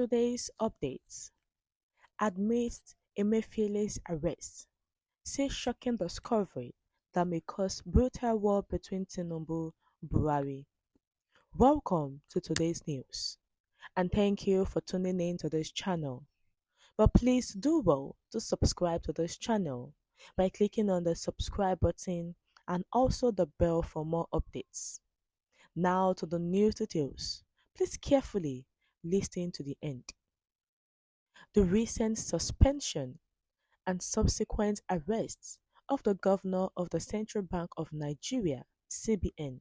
Today's updates: admits Emefiele's arrest, says shocking discovery that may cause brutal war between Tinubu Buhari. Welcome to today's news, and thank you for tuning in to this channel. But please do well to subscribe to this channel by clicking on the subscribe button and also the bell for more updates. Now to the news details. Please carefully listen to the end. The recent suspension and subsequent arrests of the governor of the Central Bank of Nigeria (CBN),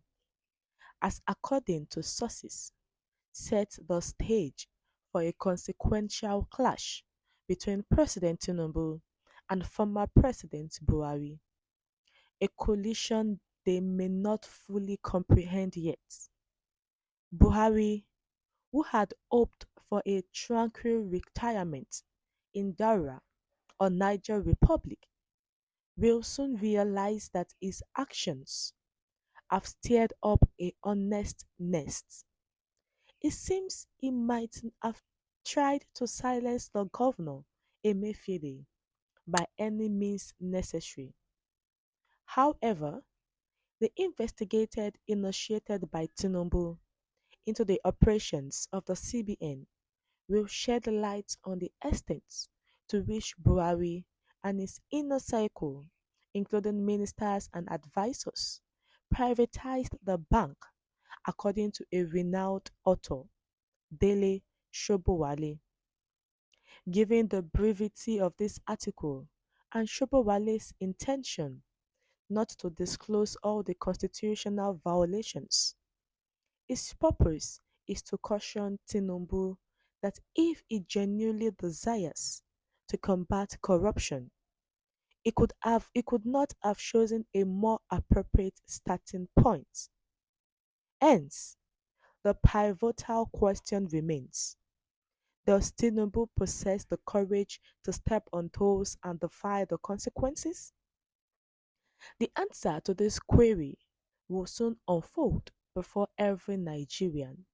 as according to sources, set the stage for a consequential clash between President Tinubu and former President Buhari, a collision they may not fully comprehend yet. Buhari, who had hoped for a tranquil retirement in Daura or Niger Republic, will soon realize that his actions have stirred up a honest nest. It seems he might have tried to silence the governor, Emefiele, by any means necessary. However, the investigated initiated by Tinubu into the operations of the CBN will shed light on the extent to which Buhari and his inner circle, including ministers and advisors, privatized the bank, according to a renowned author, Dele Shobowale. Given the brevity of this article and Shobowale's intention not to disclose all the constitutional violations, its purpose is to caution Tinubu that if he genuinely desires to combat corruption, he could not have chosen a more appropriate starting point. Hence, the pivotal question remains: does Tinubu possess the courage to step on toes and defy the consequences? The answer to this query will soon unfold before every Nigerian.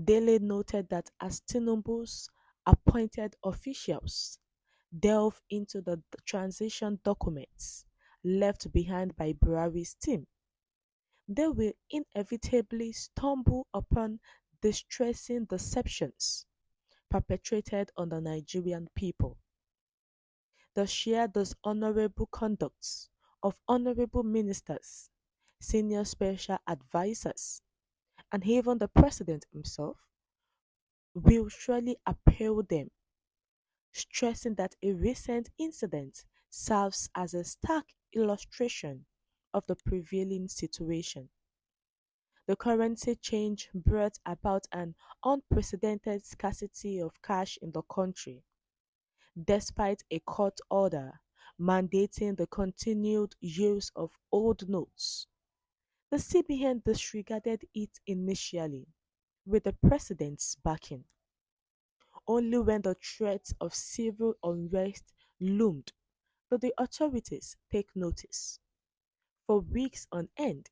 Dele noted that as Tinubu's appointed officials delve into the transition documents left behind by Buhari's team, they will inevitably stumble upon distressing deceptions perpetrated on the Nigerian people. The sheer dishonorable conducts of honorable ministers, senior special advisers, and even the president himself will surely appall them, stressing that a recent incident serves as a stark illustration of the prevailing situation. The currency change brought about an unprecedented scarcity of cash in the country, despite a court order mandating the continued use of old notes. The CBN disregarded it initially, with the president's backing. Only when the threat of civil unrest loomed did the authorities take notice. For weeks on end,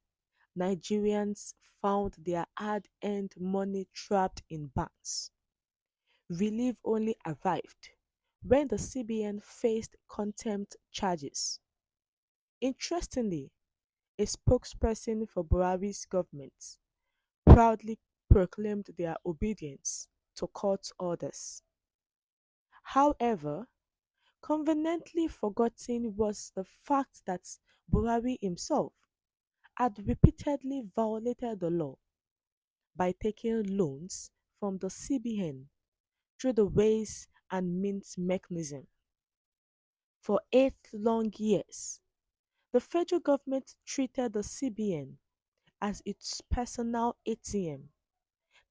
Nigerians found their hard-earned money trapped in banks. Relief only arrived when the CBN faced contempt charges. Interestingly, a spokesperson for Buhari's government proudly proclaimed their obedience to court orders. However, conveniently forgotten was the fact that Buhari himself had repeatedly violated the law by taking loans from the CBN through the Ways and Means mechanism. For 8 long years, the federal government treated the CBN as its personal ATM,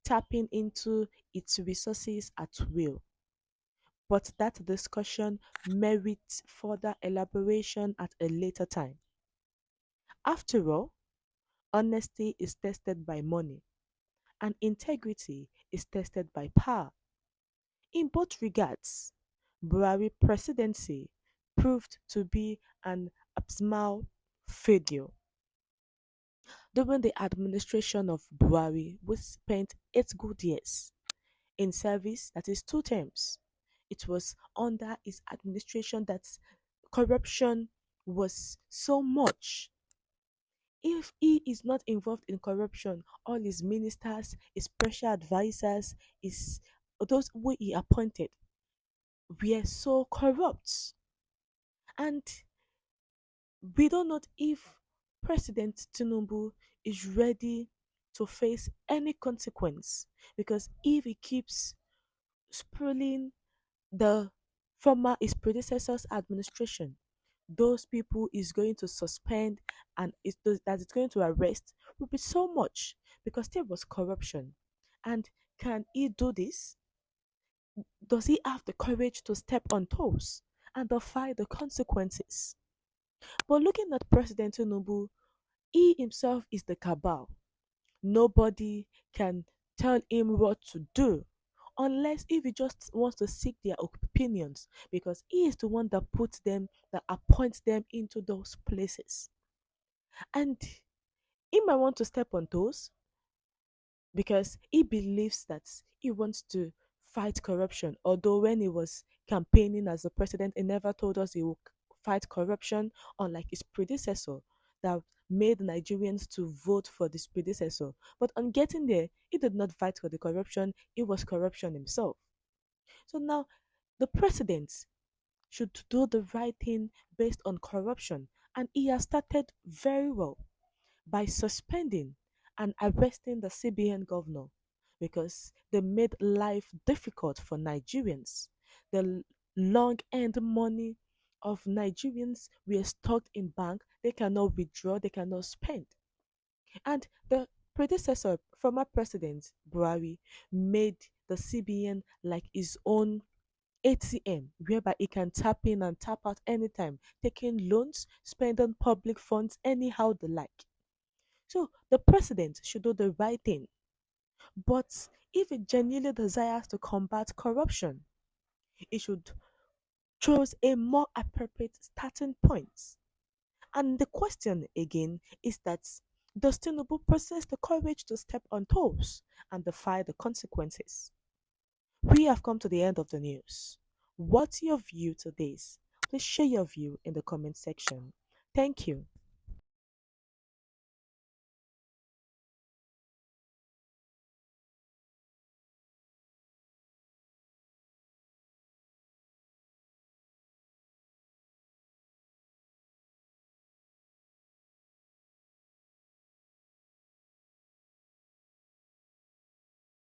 tapping into its resources at will. But that discussion merits further elaboration at a later time. After all, honesty is tested by money, and integrity is tested by power. In both regards, Buhari presidency proved to be an abysmal failure. During the administration of Buhari, we spent 8 good years in service, that is 2 terms. It was under his administration that corruption was so much. If he is not involved in corruption, all his ministers, his special advisors, his those who he appointed were so corrupt. And we don't know if President Tinubu is ready to face any consequence, because if he keeps spoiling the former his predecessor's administration, those people is going to suspend and that it's going to arrest will be so much, because there was corruption. And can he do this? Does he have the courage to step on toes and defy the consequences? But looking at President Tinubu, he himself is the cabal. Nobody can tell him what to do, unless if he just wants to seek their opinions, because he is the one that puts them, that appoints them into those places. And he might want to step on toes, because he believes that he wants to fight corruption. Although when he was campaigning as a president, he never told us he would fight corruption, unlike his predecessor that made Nigerians to vote for this predecessor. But on getting there, he did not fight for the corruption, it was corruption himself. So now the president should do the right thing based on corruption, and he has started very well by suspending and arresting the CBN governor, because they made life difficult for Nigerians. The long end money of Nigerians were stocked in bank, they cannot withdraw, they cannot spend. And the predecessor, former president Buhari, made the CBN like his own ATM, whereby he can tap in and tap out anytime, taking loans, spending public funds anyhow they like. So the president should do the right thing. But if it genuinely desires to combat corruption, it should choose a more appropriate starting point. And the question again is that, does Tinubu possess the courage to step on toes and defy the consequences? We have come to the end of the news. What's your view to this? Please share your view in the comment section. Thank you.